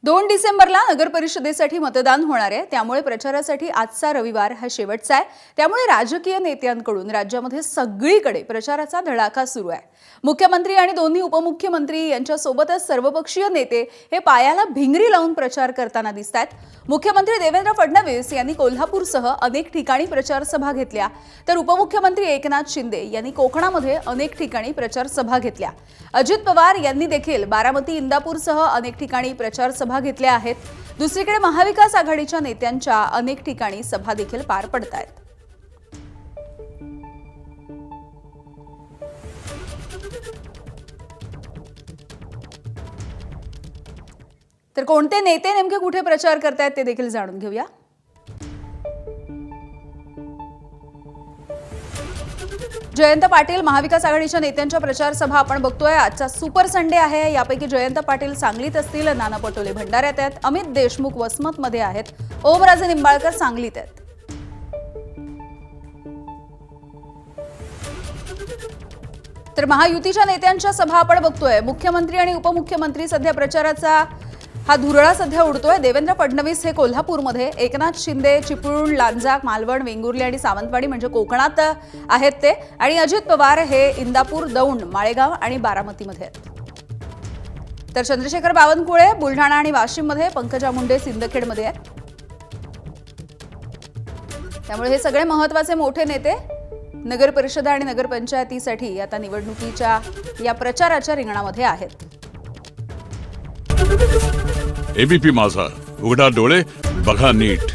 2 डिसेंबरला नगर परिषदेसाठी मतदान होणार आहे। त्यामुळे प्रचारासाठी आजचा रविवार हा शेवटचा आहे। त्यामुळे राजकीय नेत्यांकडून राज्यामध्ये सगळीकडे प्रचाराचा धडाका सुरू आहे। मुख्यमंत्री आणि दोन्ही उपमुख्यमंत्री यांच्या सोबतच सर्वपक्षीय नेते हे पायाला भिंगरी लावून प्रचार करताना दिसतात। मुख्यमंत्री देवेंद्र फडणवीस यांनी कोल्हापूरसह अनेक ठिकाणी प्रचार सभा घेतल्या, तर उपमुख्यमंत्री एकनाथ शिंदे यांनी कोकणामध्ये अनेक ठिकाणी प्रचार सभा घेतल्या। अजित पवार यांनी देखील बारामती, इंदापूरसह अनेक ठिकाणी प्रचार सभा घेतल्या आहेत। दुसरीकडे महाविकास आघाडीच्या नेत्यांच्या अनेक ठिकाणी सभा देखील पार पडतायत। तर कोणते नेते नेमके कुठे प्रचार करतायत ते देखील जाणून घेऊया। जयंत पाटील महाविकास आघाडीच्या नेत्यांच्या प्रचार सभा आपण बघतोय। आजचा सुपर संडे आहे। यापैकी जयंत पाटील सांगलीत असतील, नाना पटोले भंडाऱ्यात आहेत, अमित देशमुख वसमतमध्ये आहेत, ओमराजे निंबाळकर सांगलीत आहेत। तर महायुतीच्या नेत्यांच्या सभा आपण बघतोय। मुख्यमंत्री आणि उपमुख्यमंत्री सध्या प्रचाराचा हा धुरळा सध्या उडतोय। देवेंद्र फडणवीस हे कोल्हापूरमध्ये, एकनाथ शिंदे चिपळूण, लांजा, मालवण, वेंगुर्ले आणि सावंतवाडी म्हणजे कोकणात आहेत ते, आणि अजित पवार हे इंदापूर, दौंड, माळेगाव आणि बारामतीमध्ये आहेत। तर चंद्रशेखर बावनकुळे बुलढाणा आणि वाशिममध्ये, पंकजा मुंडे सिंदखेडमध्ये आहेत। त्यामुळे हे सगळे महत्त्वाचे मोठे नेते नगर परिषद आणि नगर पंचायतीसाठी आता निवडणुकीच्या या प्रचाराच्या रिंगणामध्ये आहेत। एबीपी माझा, उघडा डोळे बघा नीट।